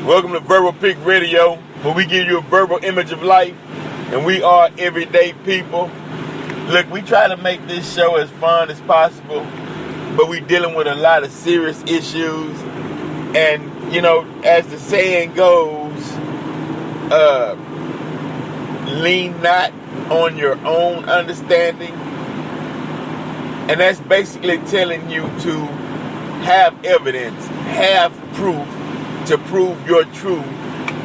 Welcome to Verbal Pick Radio, where we give you a verbal image of life, and we are everyday people. Look, we try to make this show as fun as possible, but we're dealing with a lot of serious issues. And, you know, as the saying goes, lean not on your own understanding. And that's basically telling you to have evidence, have proof to prove your truth.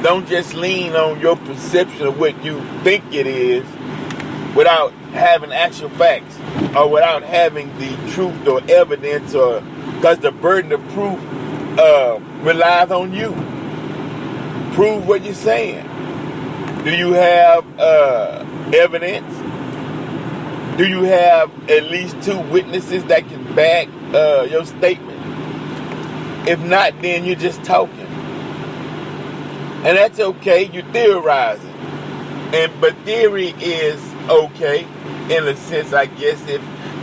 Don't just lean on your perception of what you think it is without having actual facts or without having the truth or evidence, or because the burden of proof relies on you. Prove what you're saying. Do you have evidence? Do you have at least two witnesses that can back your statement? If not, then you're just talking. And that's okay, you're theorizing. But theory is okay in a sense, I guess, if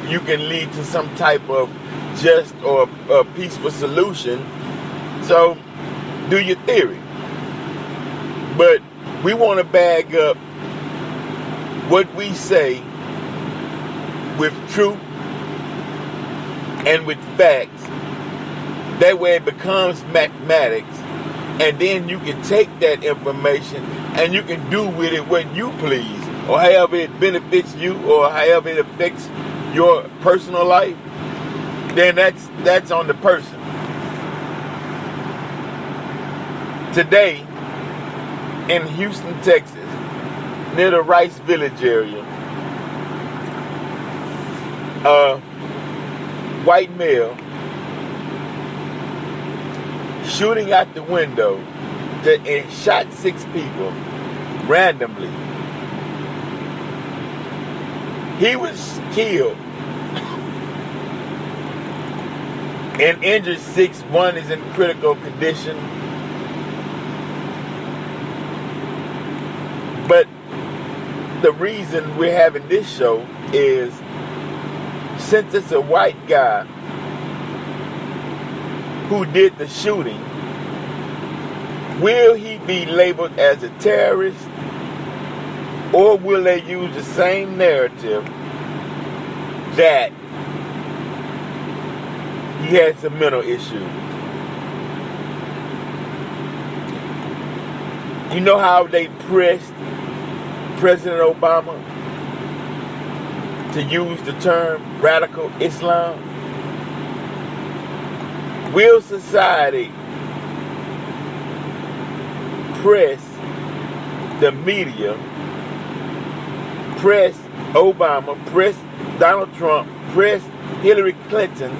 you can lead to some type of just or peaceful solution. So, do your theory. But we want to bag up what we say with truth and with facts. That way it becomes mathematics. And then you can take that information and you can do with it what you please, or however it benefits you, or however it affects your personal life. Then that's on the person. Today, in Houston, Texas, near the Rice Village area, a white male shooting out the window and shot 6 people randomly. He was killed and injured 6. 1 is in critical condition. But the reason we're having this show is, since it's a white guy who did the shooting, will he be labeled as a terrorist, or will they use the same narrative that he had some mental issues? You know how they pressed President Obama to use the term radical Islam? Will society press the media, press Obama, press Donald Trump, press Hillary Clinton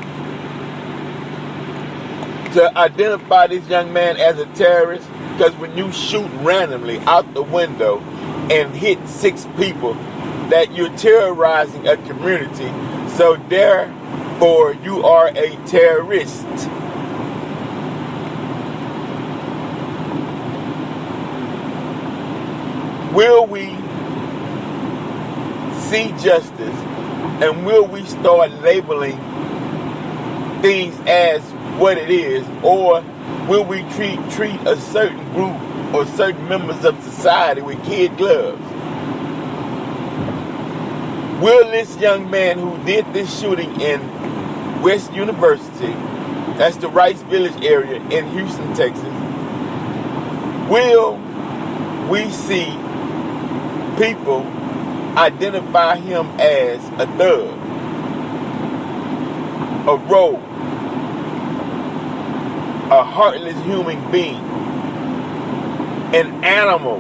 to identify this young man as a terrorist? Because when you shoot randomly out the window and hit 6 people, that you're terrorizing a community, so therefore you are a terrorist. Will we see justice, and will we start labeling things as what it is, or will we treat a certain group or certain members of society with kid gloves? Will this young man who did this shooting in West University, that's the Rice Village area in Houston, Texas, will we see people identify him as a thug, a rogue, a heartless human being, an animal?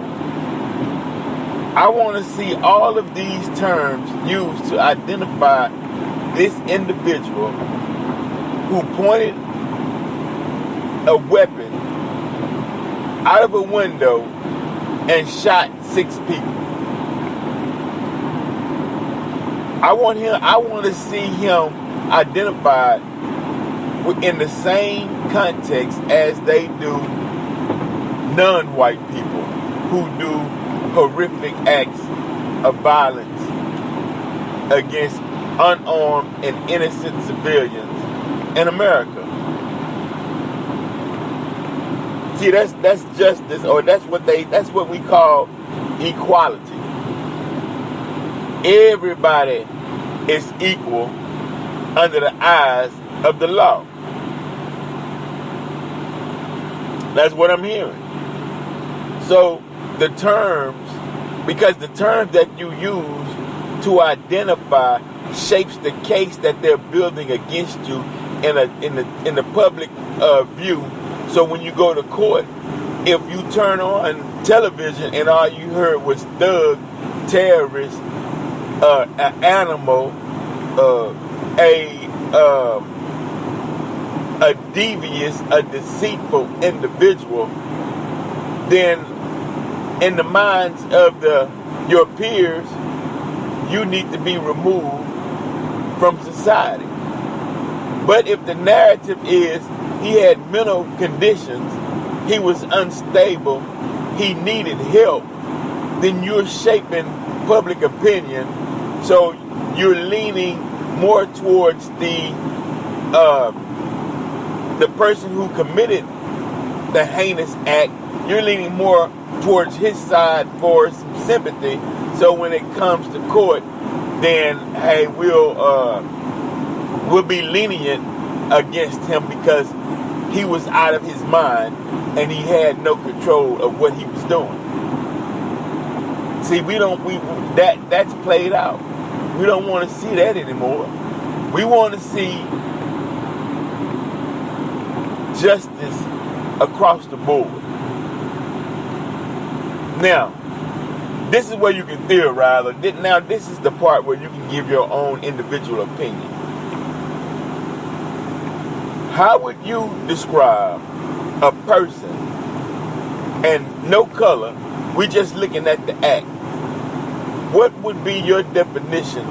I want to see all of these terms used to identify this individual who pointed a weapon out of a window and shot 6 people. I want to see him identified in the same context as they do non-white people who do horrific acts of violence against unarmed and innocent civilians in America. See, that's justice, or that's what we call equality. Everybody is equal under the eyes of the law. That's what I'm hearing. So the terms, because the terms that you use to identify shapes the case that they're building against you in the public view. So when you go to court, if you turn on television and all you heard was thug, terrorist, an animal, a devious, a deceitful individual, then in the minds of your peers, you need to be removed from society. But if the narrative is he had mental conditions, he was unstable, he needed help, then you're shaping public opinion. So you're leaning more towards the person who committed the heinous act. You're leaning more towards his side for some sympathy. So when it comes to court, then hey, we'll be lenient against him because he was out of his mind and he had no control of what he was doing. See, that's played out. We don't want to see that anymore. We want to see justice across the board. Now, this is where you can theorize. Now, this is the part where you can give your own individual opinion. How would you describe a person, and no color, we just looking at the act? What would be your definition,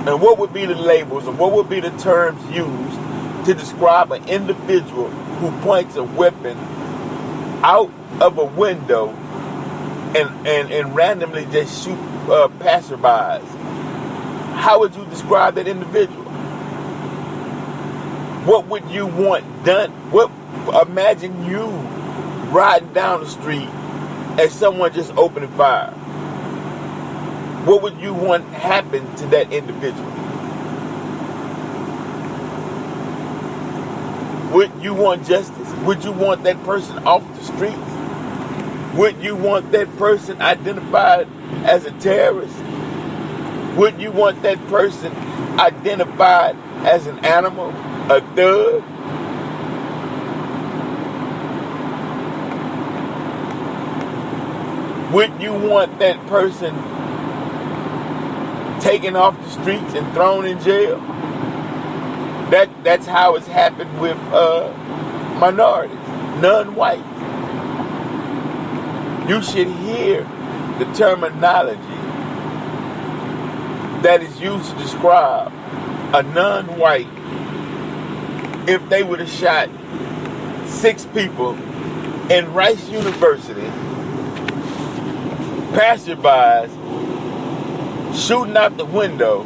and what would be the labels, and what would be the terms used to describe an individual who points a weapon out of a window and randomly just shoot passerbys? How would you describe that individual? What would you want done? Imagine you riding down the street and someone just opening fire. What would you want happen to that individual? Would you want justice? Would you want that person off the streets? Would you want that person identified as a terrorist? Would you want that person identified as an animal, a thug? Would you want that person taken off the streets and thrown in jail? That's how it's happened with minorities, non-white. You should hear the terminology that is used to describe a non-white. If they would have shot 6 people in Rice University, passerbys shooting out the window,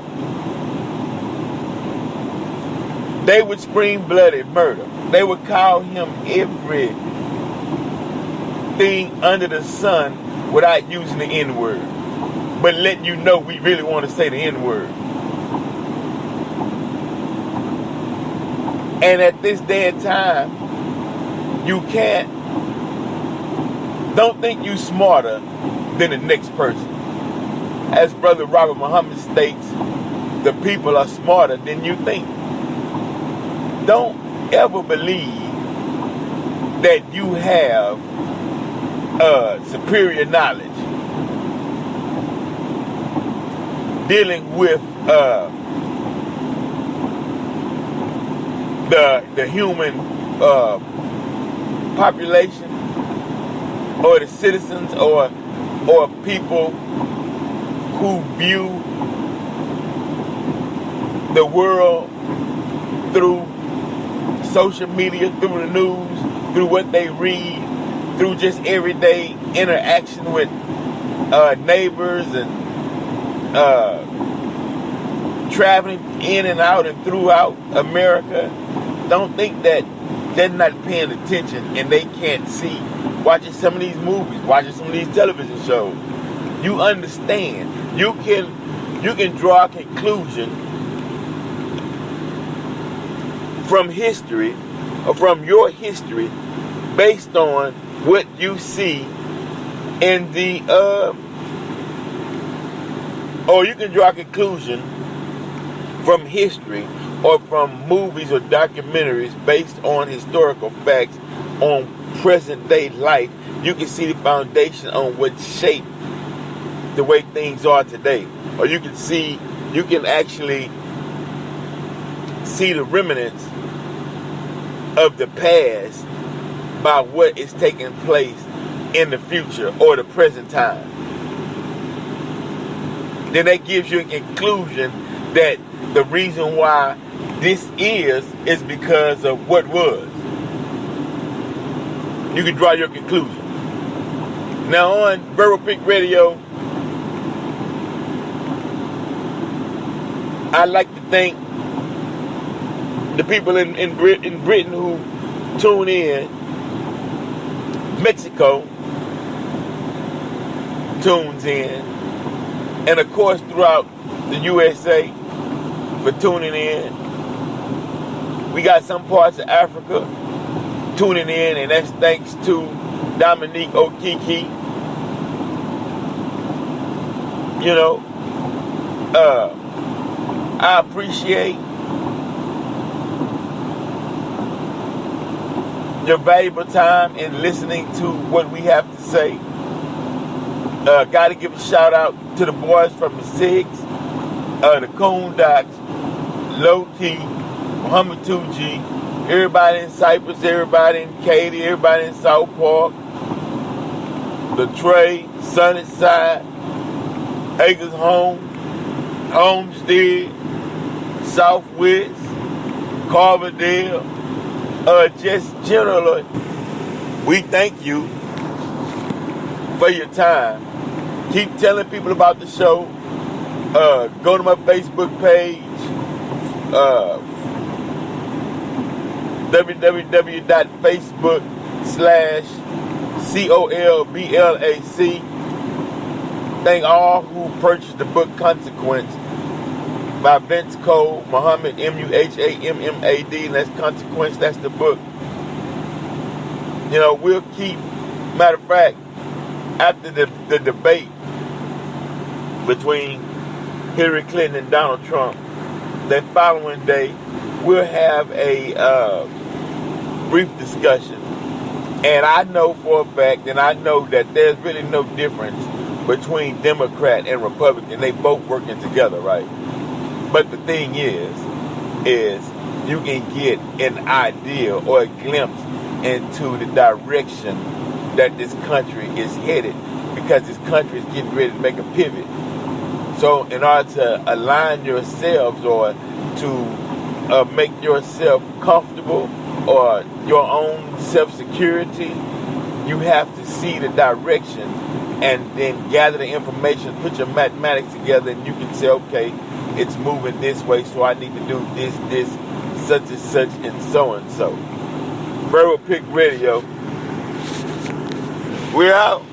they would scream bloody murder. They would call him everything under the sun without using the N-word, but letting you know we really want to say the N-word. And at this day and time, you don't think you smarter than the next person. As Brother Robert Muhammad states, the people are smarter than you think. Don't ever believe that you have superior knowledge dealing with the human population, or the citizens, or people who view the world through social media, through the news, through what they read, through just everyday interaction with neighbors and traveling in and out and throughout America. Don't think that they're not paying attention and they can't see. Watching some of these movies, watching some of these television shows, you understand. You can draw a conclusion from history or from your history based on what you see in the or you can draw a conclusion from history or from movies or documentaries based on historical facts on present day life. You can see the foundation on what shaped the way things are today. Or you can actually see the remnants of the past by what is taking place in the future or the present time. Then that gives you a conclusion that the reason why this is because of what was. You can draw your conclusion. Now on Verbal Pick Radio, I'd like to thank the people in Britain who tune in. Mexico tunes in. And of course throughout the USA for tuning in. We got some parts of Africa tuning in, and that's thanks to Dominique Okiki. You know, I appreciate your valuable time in listening to what we have to say. Got to give a shout out to the boys from the Sigs, the Coondocks, Low T, Muhammad 2G, everybody in Cypress, everybody in Katy, everybody in South Park, the Trey, Sunnyside, Acres Home, Homestead, Southwest, Carverdale, just generally, we thank you for your time. Keep telling people about the show. Go to my Facebook page, www.facebook.com/COLBLAC. Thank all who purchased the book Consequence by Vince Cole, Muhammad, Muhammad, and that's Consequence, that's the book. You know, we'll keep, matter of fact, after the debate between Hillary Clinton and Donald Trump, that following day, we'll have a brief discussion. And I know for a fact, and I know that there's really no difference between Democrat and Republican. They both working together, right? But the thing is you can get an idea or a glimpse into the direction that this country is headed, because this country is getting ready to make a pivot. So in order to align yourselves or to make yourself comfortable or your own self-security, you have to see the direction and then gather the information, put your mathematics together, and you can say, okay, it's moving this way, so I need to do this, such and such, and so. Verbal Pick Radio. We're out.